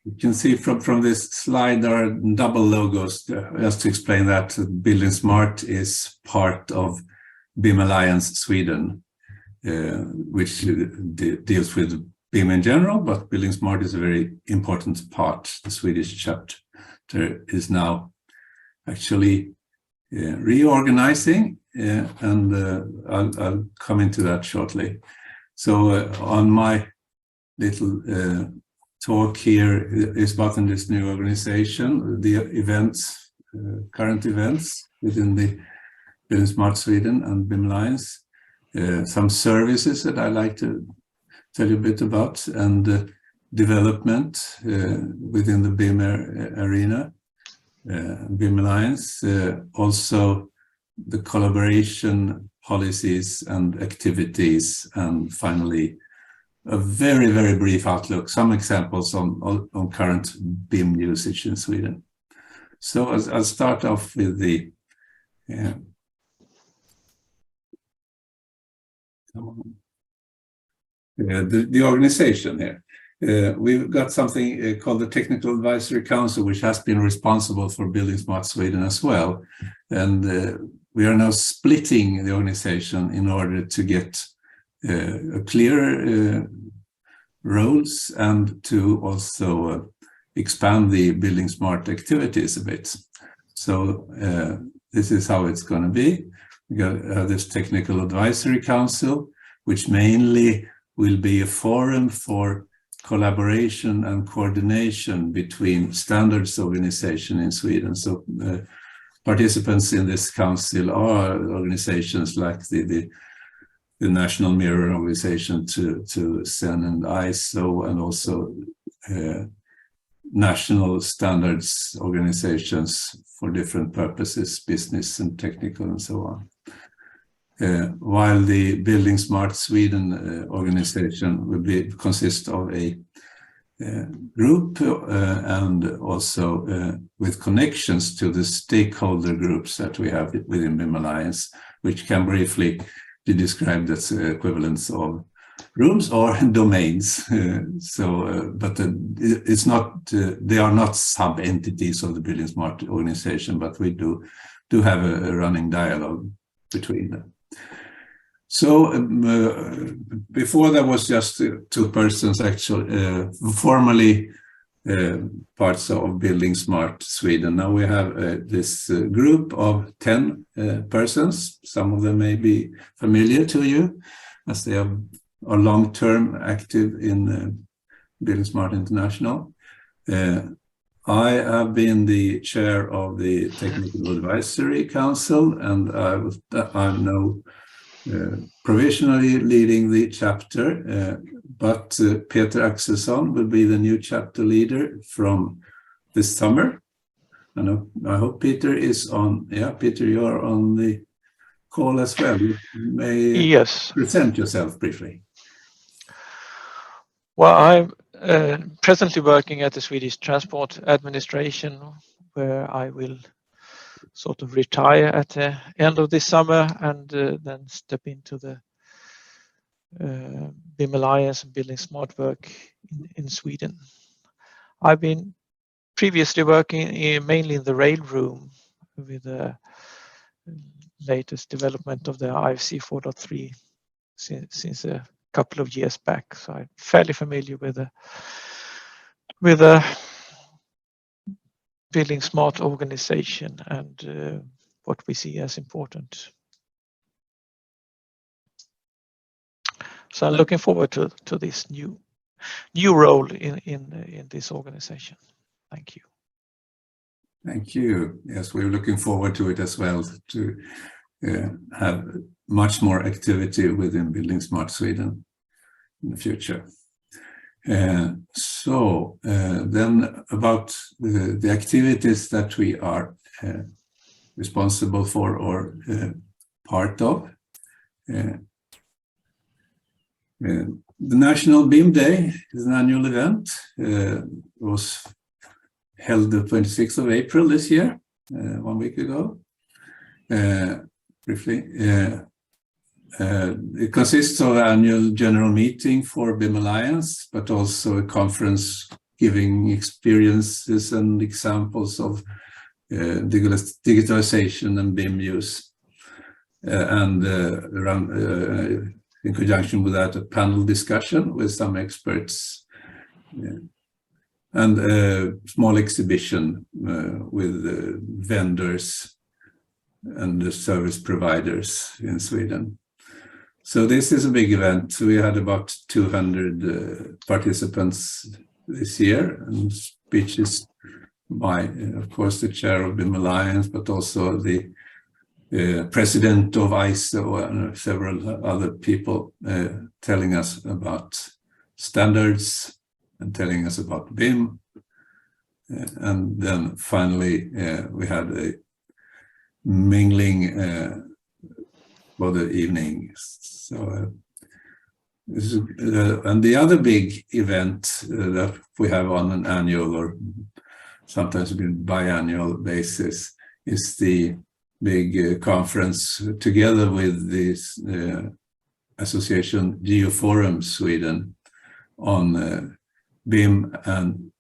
You can see from this slide there are double logos, just to explain that buildingSMART is part of BIM Alliance Sweden, which deals with BIM in general, but buildingSMART is a very important part. The Swedish chapter is now actually reorganizing, and I'll come into that shortly. So on my little talk here is about in this new organization, the events, current events within the buildingSMART Sweden and BIM Alliance, some services that I like to tell you a bit about, and development within the BIM arena, BIM Alliance, also the collaboration policies and activities, and finally a very, very brief outlook, some examples on current BIM usage in Sweden. So I'll start off with the organization here. We've got something called the Technical Advisory Council, which has been responsible for buildingSMART Sweden as well. And we are now splitting the organization in order to get clear roles and to also expand the buildingSMART activities a bit. So this is how it's going to be. We got this Technical Advisory Council, which mainly will be a forum for collaboration and coordination between standards organization in Sweden. So participants in this council are organizations like the National Mirror Organization to SEN and ISO, and also national standards organizations for different purposes, business and technical and so on. While the buildingSMART Sweden organization will consist of a group and also with connections to the stakeholder groups that we have within BIM Alliance, which can briefly be described as equivalents of rooms or domains. But it's not; they are not sub-entities of the buildingSMART organization, but we do have a running dialogue between them. So before there was just two persons actually formally parts of buildingSMART Sweden. Now we have this group of 10 persons. Some of them may be familiar to you as they are long-term active in buildingSMART International. I have been the chair of the Technical Advisory Council, and I'm now provisionally leading the chapter, but Peter Axelsson will be the new chapter leader from this summer. And I hope Peter is on. Yeah, Peter, you're on the call as well. You may present yourself briefly. Well, I'm presently working at the Swedish Transport Administration, where I will sort of retire at the end of this summer and then step into the BIM Alliance and buildingSMART work in Sweden. I've been previously working mainly in the rail room with the latest development of the IFC 4.3 since a couple of years back. So I'm fairly familiar with the buildingSMART organization and what we see as important. So I'm looking forward to this new role in this organization. Thank you. Thank you. Yes, we're looking forward to it as well, to have much more activity within buildingSMART Sweden in the future. So then about the activities that we are responsible for or part of. The National BIM Day is an annual event. It was held the 26th of April this year, 1 week ago. Briefly, it consists of an annual general meeting for BIM Alliance, but also a conference giving experiences and examples of digitalization and BIM use. And in conjunction with that, a panel discussion with some experts. And a small exhibition with vendors and the service providers in Sweden. So this is a big event. We had about 200 participants this year, and speeches by, of course, the chair of BIM Alliance, but also the president of ISO and several other people telling us about standards and telling us about BIM. And then finally, we had a mingling for the evening. So, and the other big event that we have on an annual or sometimes biannual basis is the big conference together with this association Geoforum Sweden on BIM and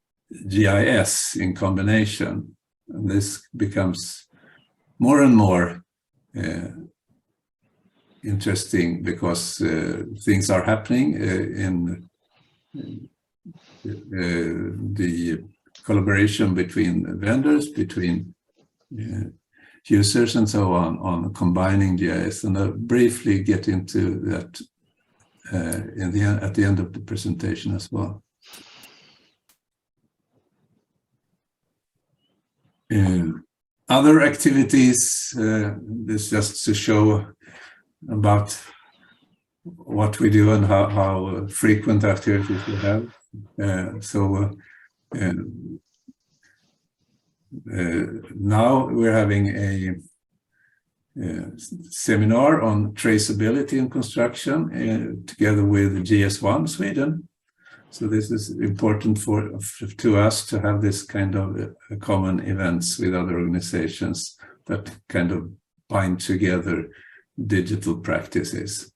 GIS in combination. And this becomes more and more interesting because things are happening in the collaboration between vendors, between users and so on combining GIS. And I'll briefly get into that at the end of the presentation as well. Other activities, this just to show about what we do and how frequent activities we have. Now we're having a seminar on traceability in construction together with GS1 Sweden. So this is important to us to have this kind of common events with other organizations that kind of bind together digital practices.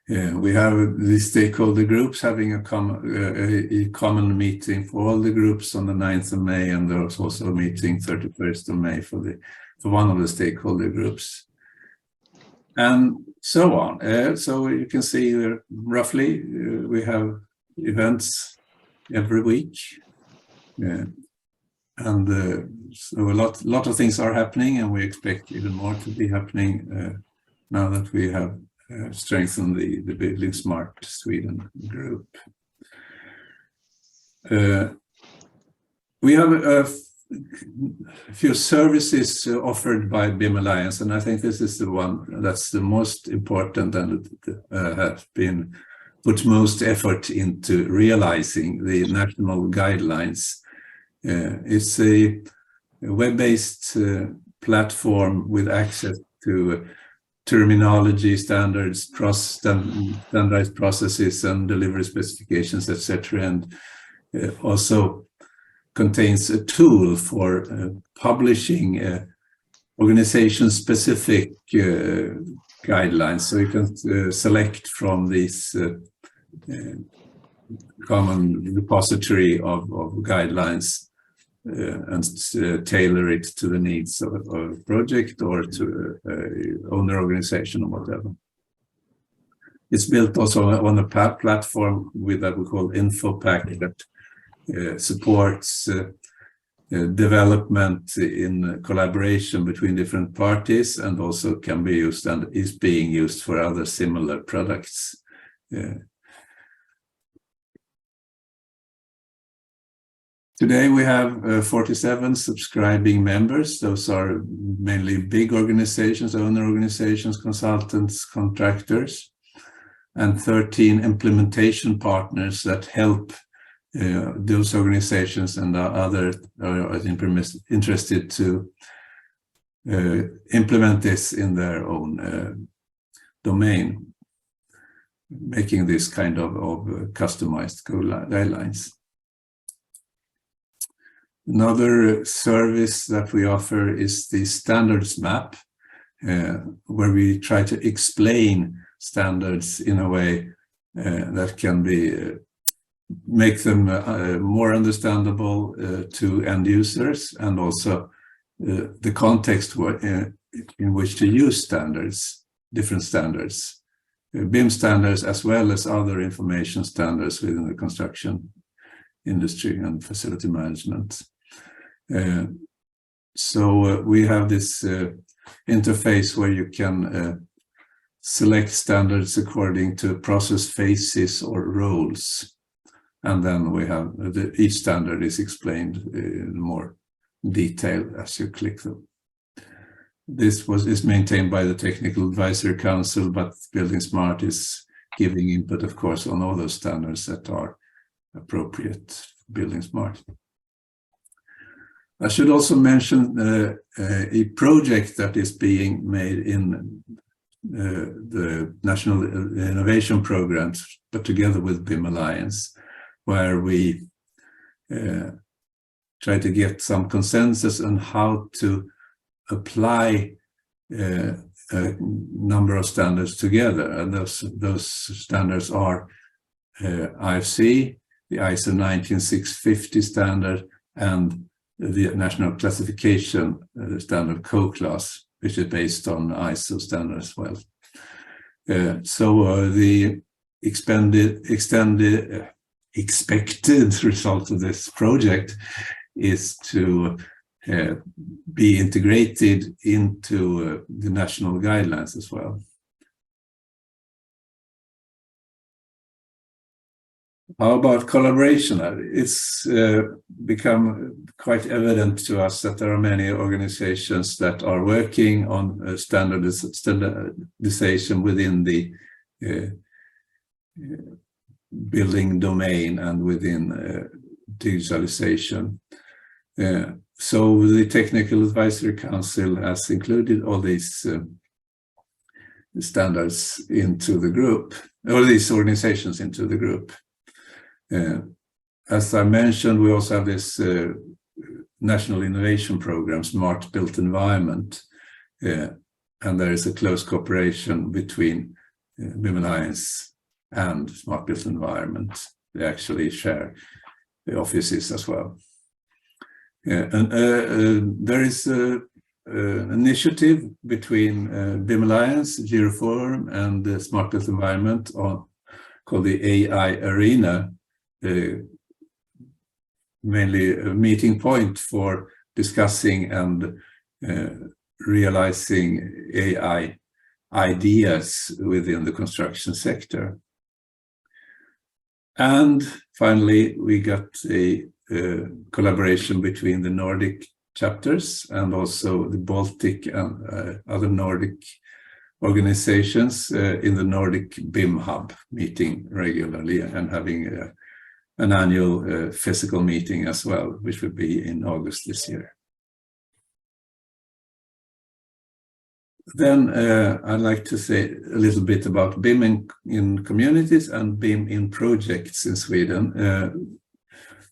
We have the stakeholder groups having a common meeting for all the groups on the 9th of May, and there's also a meeting 31st of May for one of the stakeholder groups, and so on. So you can see roughly we have events every week, and so a lot of things are happening, and we expect even more to be happening now that we have strengthen the buildingSMART Sweden group. We have a few services offered by BIM Alliance, and I think this is the one that's the most important and has been put most effort into realizing the national guidelines. It's a web-based platform with access to terminology, standards, standardized processes and delivery specifications, etc. And also contains a tool for publishing organization-specific guidelines. So you can select from this common repository of guidelines and tailor it to the needs of a project or to owner organization or whatever. It's built also on a platform with that we call InfoPack that supports development in collaboration between different parties, and also can be used and is being used for other similar products. Today we have 47 subscribing members. Those are mainly big organizations, owner organizations, consultants, contractors, and 13 implementation partners that help those organizations and others are interested to implement this in their own domain, making this kind of customized guidelines. Another service that we offer is the standards map, where we try to explain standards in a way that can be make them more understandable to end users, and also the context in which to use standards, different standards, BIM standards as well as other information standards within the construction industry and facility management. So we have this interface where you can select standards according to process phases or roles. And then we have each standard is explained in more detail as you click them. This is maintained by the Technical Advisory Council, but buildingSMART is giving input, of course, on all those standards that are appropriate for buildingSMART. I should also mention a project that is being made in the National Innovation Programs, but together with BIM Alliance, where we try to get some consensus on how to apply a number of standards together. And those standards are IFC, the ISO 19650 standard, and the National Classification Standard Co-Class, which is based on ISO standard as well. So the expected result of this project is to be integrated into the national guidelines as well. How about collaboration? It's become quite evident to us that there are many organizations that are working on standardization within the building domain and within digitalization. So the Technical Advisory Council has included all these standards into the group, all these organizations into the group. As I mentioned, we also have this National Innovation Program, Smart Built Environment, and there is a close cooperation between BIM Alliance and Smart Built Environment. They actually share the offices as well. And there is an initiative between BIM Alliance, Giroforum, and the Smart Built Environment called the AI Arena, mainly a meeting point for discussing and realizing AI ideas within the construction sector. And finally, we got a collaboration between the Nordic chapters and also the Baltic and other Nordic organizations in the Nordic BIM Hub, meeting regularly and having an annual physical meeting as well, which will be in August this year. Then I'd like to say a little bit about BIM in communities and BIM in projects in Sweden.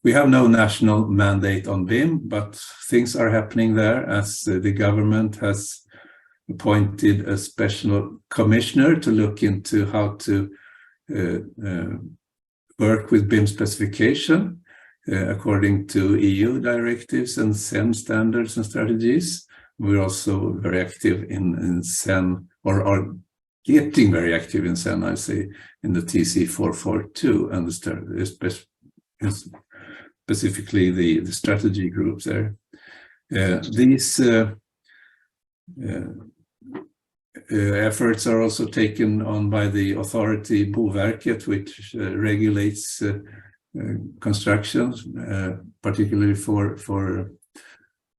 We have no national mandate on BIM, but things are happening there as the government has appointed a special commissioner to look into how to work with BIM specification according to EU directives and SEN standards and strategies. We're also very active in SEN, or are getting very active in SEN, I say, in the TC 442 and specifically the strategy groups there. These efforts are also taken on by the authority Boverket, which regulates construction, particularly for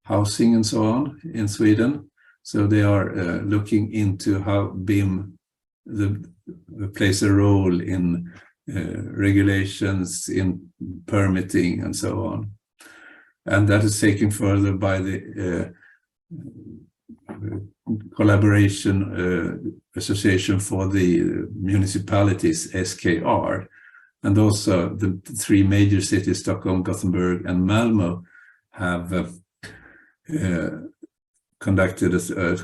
housing and so on in Sweden. So they are looking into how BIM plays a role in regulations, in permitting and so on. And that is taken further by the collaboration association for the municipalities, SKR, and also the three major cities, Stockholm, Gothenburg and Malmö, have conducted a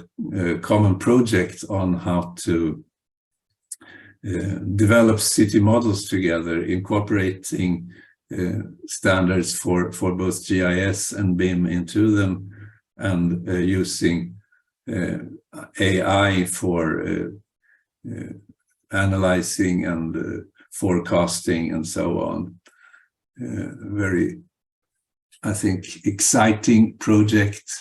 common project on how to develop city models together, incorporating standards for both GIS and BIM into them, and using AI for analyzing and forecasting and so on. Very, I think, exciting project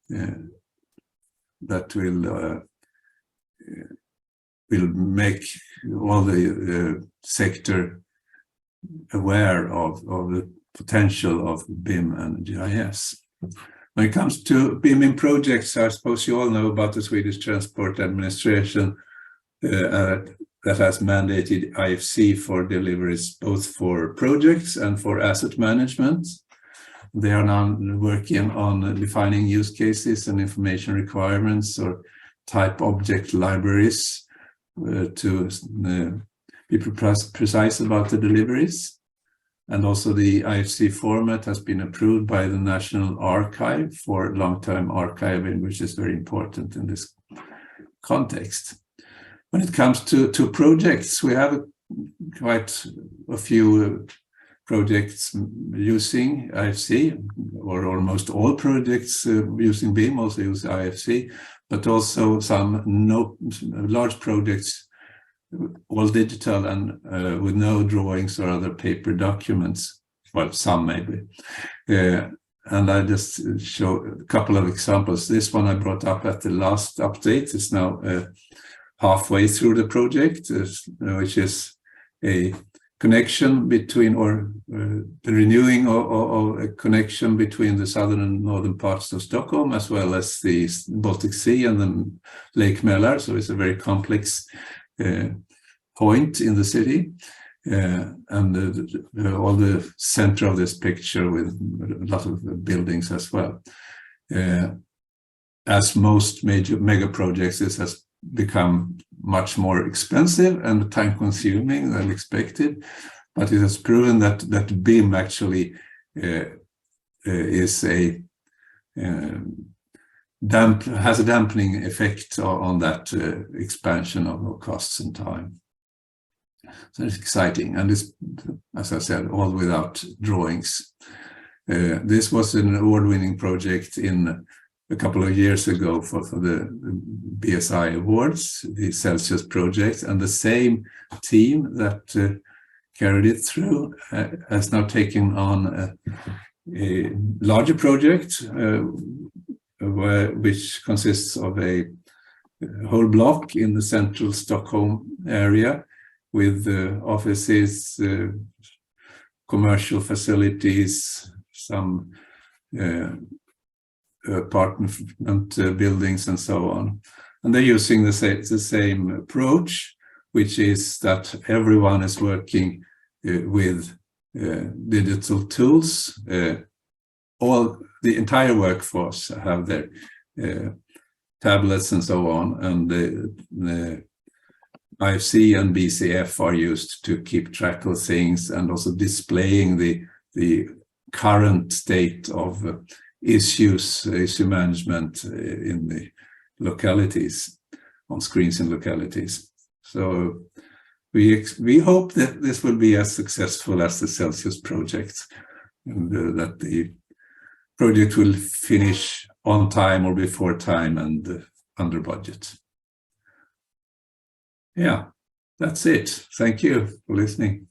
that will make all the sector aware of the potential of BIM and GIS. When it comes to BIM in projects, I suppose you all know about the Swedish Transport Administration that has mandated IFC for deliveries both for projects and for asset management. They are now working on defining use cases and information requirements or type object libraries to be precise about the deliveries. And also the IFC format has been approved by the National Archive for long-term archiving, which is very important in this context. When it comes to projects, we have quite a few projects using IFC, or almost all projects using BIM also use IFC, but also some large projects, all digital and with no drawings or other paper documents. Well, some maybe. And I just show a couple of examples. This one I brought up at the last update. It's now halfway through the project, which is a connection between, or the renewing of a connection between the southern and northern parts of Stockholm, as well as the Baltic Sea and the Lake Mälar. So it's a very complex point in the city, and all the center of this picture with a lot of buildings as well. As most major mega projects, this has become much more expensive and time-consuming than expected, but it has proven that BIM actually is has a dampening effect on that expansion of costs and time. So it's exciting, and it's, as I said, all without drawings. This was an award-winning project a couple of years ago for the BSI Awards, the Celsius project, and the same team that carried it through has now taken on a larger project which consists of a whole block in the central Stockholm area with offices, commercial facilities, some apartment buildings and so on. And they're using the same approach, which is that everyone is working with digital tools. The entire workforce have their tablets and so on, and the IFC and BCF are used to keep track of things and also displaying the current state of issue management in the localities, on screens in localities. So we hope that this will be as successful as the Celsius project, and that the project will finish on time or before time and under budget. Yeah, that's it. Thank you for listening.